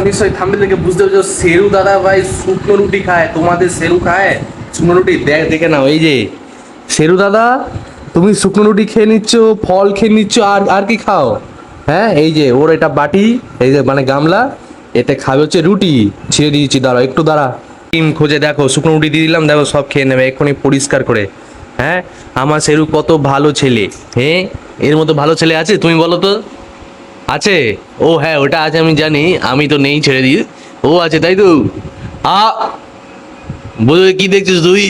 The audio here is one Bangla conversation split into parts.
নিশ্চয়ই থাম্বনেল দেখে বুঝতে পারছো সেরু দাদা ভাই শুকনো রুটি খায়। তোমাদের সেরু খায় শুকনো রুটি? দেখে নাও, এই যে সেরু দাদা, তুমি শুকনো রুটি খেয়ে নিচ্ছ, ফল খেয়ে নিচ্ছ, আর আর কি খাও? হ্যাঁ, এই যে ওর এটা বাটি, এই যে মানে গামলা, এতে খাবে হচ্ছে রুটি। ছিঁড়ে দিয়েছি, দাঁড়াও একটু দাঁড়া। ডিম খোঁজে দেখো, শুকনো রুটি দিয়ে দিলাম, দেখো সব খেয়ে নেবে এক্ষুনি পরিষ্কার করে। হ্যাঁ, আমার সেরু কত ভালো ছেলে। হ্যাঁ, এর মতো ভালো ছেলে আছে তুমি বলো তো? আছে? ও হ্যাঁ, ওটা আছে আমি জানি, আমি তো নেই, ছেড়ে দিই। ও আছে তাই তো। আ বলে কি দেখছিস তুই?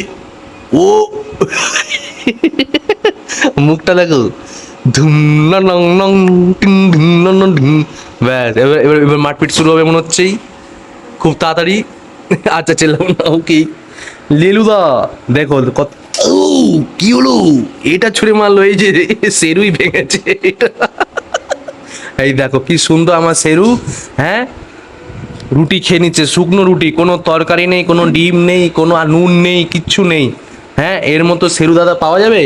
ও মুখটা দেখো, ধুম নং নং নং, টিং ঢিং নং নং ঢিং। ব্যাস, এবার এবার এবার মারপিট শুরু হবে মনে হচ্ছেই খুব তাড়াতাড়ি। আচ্ছা চেলাম না, ওকে। লেলুদা দেখো কত, ও কি হলো? এটা ছুঁড়ে মারলো, এই যে সেরুই ভেঙেছে এটা। এই দেখো কি সুন্দর আমার সেরু। হ্যাঁ, রুটি খেয়ে নিচ্ছে, শুকনো রুটি, কোনো তরকারি নেই, কোনো ডিম নেই, কোনো নুন নেই, কিচ্ছু নেই। হ্যাঁ, এর মতো সেরু দাদা পাওয়া যাবে?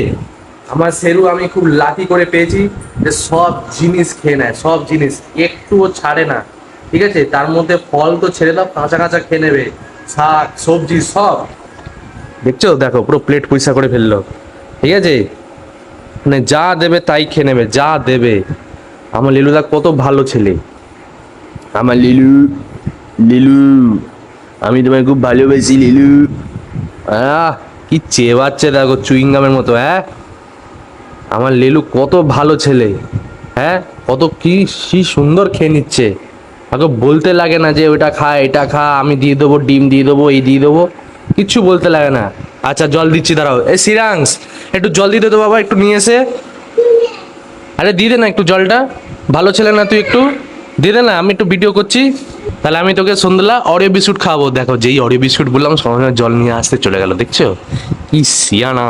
আমার সেরু আমি খুব লাকি করে পেয়েছি, যে সব জিনিস খেয়ে নেয়, সব জিনিস একটুও ছাড়ে না। ঠিক আছে, তার মধ্যে ফল তো ছেড়ে দাও, কাঁচা কাঁচা খেয়ে নেবে, শাক সবজি সব। দেখছো, দেখো পুরো প্লেট পরিষ্কার করে ফেললো। ঠিক আছে, মানে যা দেবে তাই খেয়ে নেবে, যা দেবে। আমার লিলুদা কত ভালো ছেলে। আমার লিলু, লিলু, আমি তোমায় খুব ভালোবাসি লিলু। কি চেবাচ্ছে দেখো, চুইংগামের মতো। হ্যাঁ, আমার লিলু কত ভালো ছেলে। হ্যাঁ, কত কি সুন্দর খেয়ে নিচ্ছে। তাকে বলতে লাগে না যে ওইটা খা এটা খা, আমি দিয়ে দেবো, ডিম দিয়ে দেবো, এই দিয়ে দেবো, কিচ্ছু বলতে লাগে না। আচ্ছা জল দিচ্ছি, দাঁড়াও। এই সিরাংস, একটু জল দিতে তো বাবা, একটু নিয়ে এসে। আরে দিয়ে দে না একটু জলটা, ভালো ছেলে না তুই, একটু দিয়ে দে না, আমি একটু ভিডিও করছি। তাহলে আমি তোকে সন্ধ্যেবেলা অরিও বিস্কুট খাওয়াবো। দেখো, যেই অরিও বিস্কুট বললাম সঙ্গে জল নিয়ে আসতে চলে গেল, দেখছো কি সিয়ানা।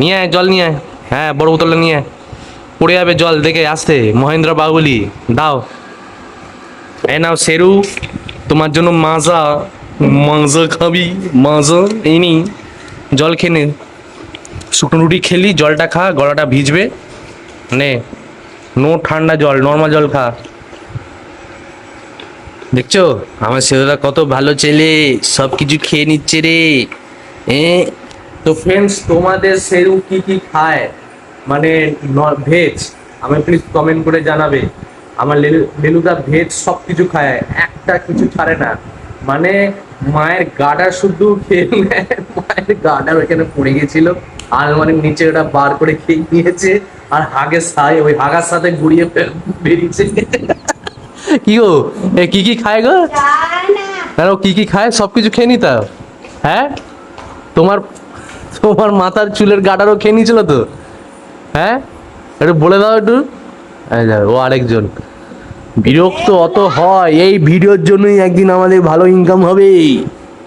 নিয়ে আয় জল, নিয়ে আয়। হ্যাঁ, বড় বোতলটা নিয়ে আয়, পড়ে যাবে জল, দেখে আসতে। মহেন্দ্র বাহুলি দাও। এই নাও সেরু, তোমার জন্য মাজা। মাজা খাবি? মাজা এই নি, জল খেয়ে নে। শুকনো রুটি খেলি, জলটা খা, গলাটা ভিজবে। নে, নো ঠান্ডা জল, নর্মাল জল খা। দেখছো আমার ছেলেরা কত ভালো ছেলে, সব কিছু খেয়ে নিচ্ছে রে। এ তো ফ্রেন্ডস, তোমাদের সেরু কি কি খায়, মানে ভেজ, আমায় প্লিজ কমেন্ট করে জানাবে। আমার লেলুদা ভেজ সব কিছু খায়, একটা কিছু ছাড়ে না। মানে মায়ের গাডার শুদ্ধ খেয়ে নেয়, মায়ের গাডার ওইখানে পড়ে গেছিল, আলমারির নিচে ওটা বার করে খেয়ে নিয়েছে, আর হাগের সাথে, ওই হাগার সাথে ঘুরিয়ে বেরিয়েছে। কি গো, এ কি কি খায় গো? আর ও কি কি খায়, সবকিছু খেয়ে নিতা? হ্যাঁ, তোমার তোমার মাথার চুলের গাডারও খেয়ে নিয়েছিল তো? হ্যাঁ, একটু বলে দাও একটু। এই দেখো, ও আরেকজন। বিরক্ত অত হয়, এই ভিডিওর জন্যই একদিন আমাদের ভালো ইনকাম হবে।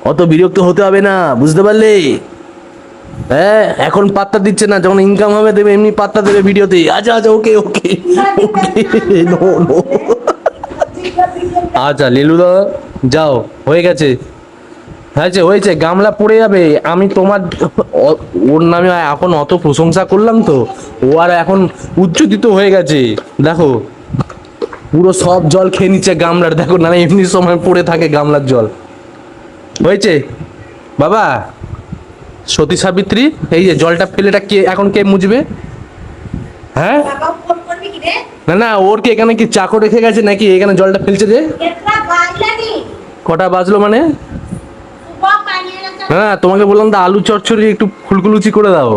অত বিরক্ত হতে হবে না, বুঝতে পারলে? হ্যাঁ, এখন পাত্তা দিচ্ছে না, যখন ইনকাম হবে দেবে এমনি পাত্তা দেবে ভিডিওতে। আচ্ছা আচ্ছা, ওকে ওকে ওকে, নো নো। আচ্ছা লিলুদা, যাও, হয়ে গেছে। হয়েছে হয়েছে, গামলা পড়ে যাবে। আমি তোমার ওর নামে এখন অত প্রশংসা করলাম তো, ও আর এখন উচ্চকিত হয়ে গেছে। দেখো, পুরো সব জল খেয়ে নিচ্ছে গামলার, দেখো না, এমনি সময় পড়ে থাকে গামলার জল। হয়েছে বাবা। সতী সাবিত্রী, এই যে জলটা ফেলেটা কে এখন কে মুছবে? হ্যাঁ, না না, ওর কি এখানে কি চাকর রেখে গেছে নাকি, এখানে জলটা ফেলছে যে? কটা বাজলো মানে? না না, তোমাকে বললাম তো আলু চচ্চড়ি একটু ফুলকুলুচি করে দাও।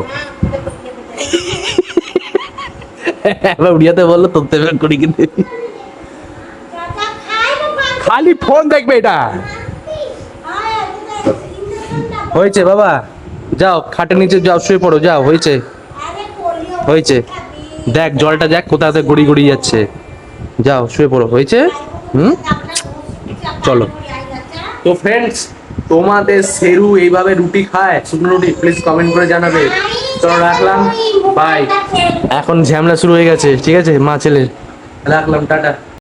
এবার উড়িয়াতে বললো তোতে বের করি কিন্তু, খালি ফোন দেখবে এটা। হয়েছে বাবা, যাও খাটের নিচে যাও, শুয়ে পড়ো, যাও, হয়েছে হয়েছে। দেখ জলটা দেখ কোথাতে গড়ি গড়িয়ে যাচ্ছে, যাও শুয়ে পড়ো, হয়েছে। হুম, চলো। তো ফ্রেন্ডস, তোমাদের সেরু এইভাবে রুটি খায়, শুকনো রুটি? প্লিজ কমেন্ট করে জানাবে। চলো রাখলাম, বাই। এখন ঝামেলা শুরু হয়ে গেছে, ঠিক আছে মা ছেলে, রাখলাম, টাটা।